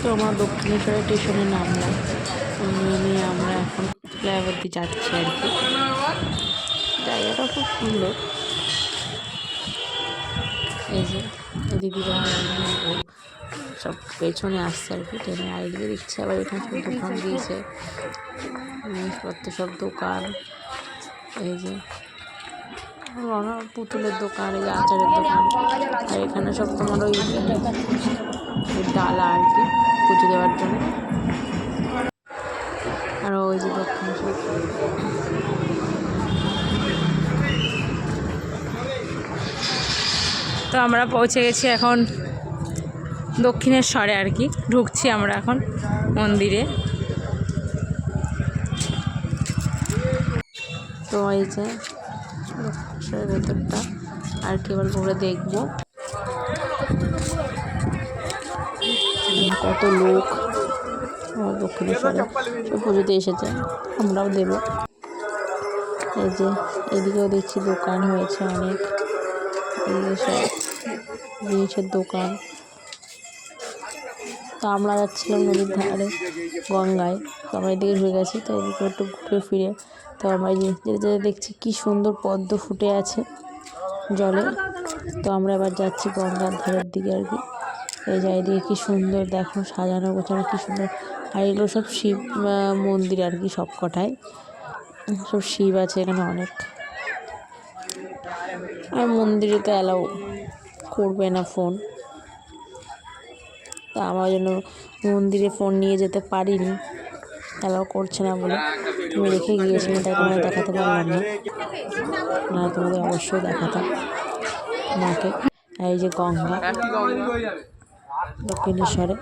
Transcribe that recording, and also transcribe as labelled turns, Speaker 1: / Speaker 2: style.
Speaker 1: তো আমরা দক্ষিণেশ্বর স্টেশনে নামলাম, নেমে আমরা এখন ফ্লাইওভার দিয়ে যাচ্ছি আর কি। জায়গাটা খুব সুন্দর। এই যে দিদিরা সব পেছনে আসছে আর কি, ট্রেনে আইডিয়ে দিচ্ছে। আবার এখানে সব দোকান দিয়েছে, জিনিসপত্র সব দোকান। এই যে পুতুলের দোকান, এই যে আচারের দোকান। আর এখানে সব তোমার ওই ডালা আর কি পুজো দেওয়ার জন্য। আর ওই যে দক্ষিণেশ্বর। তো আমরা পৌঁছে গেছি এখন দক্ষিণেশ্বরে আর কি, ঢুকছি আমরা এখন মন্দিরে। তো এই যে দক্ষিণেশ্বরের ভেতরটা আর কি এবার ঘুরে দেখবো। কত লোক দক্ষিণেশ্বরে পুজোতে এসেছে, আমরাও দেব। এই যে এদিকেও দেখছি দোকান হয়েছে অনেক, এদিকে সব জিনিসের দোকান। তো আমরা যাচ্ছিলাম নদীর ধারে গঙ্গায়, তো আমরা এদিকে ঢুকে গেছি। তো এদিকে একটু ঘুরে ফিরে তো আমরা যেতে দেখছি কি সুন্দর পদ্ম ফুটে আছে জলে। তো আমরা এবার যাচ্ছি গঙ্গার ধারের দিকে আর কি। এই যে এদিকে কি সুন্দর দেখো সাজানো গোছানো, কি সুন্দর। আর এগুলো সব শিব মন্দির আর কি, সব কটায় সব শিব আছে এখানে অনেক। আর মন্দিরে তো অ্যালাউ করবে না ফোন, তা আমার জন্য মন্দিরে ফোন নিয়ে যেতে পারিনি, অ্যালাউ করছে না বলে। তুমি রেখে গিয়েছিলে, তাই তোমাদের দেখাতে পারলাম না, না তোমাদের অবশ্যই দেখাতাম মাকে। এই যে গঙ্গা দক্ষিণেশ্বরে,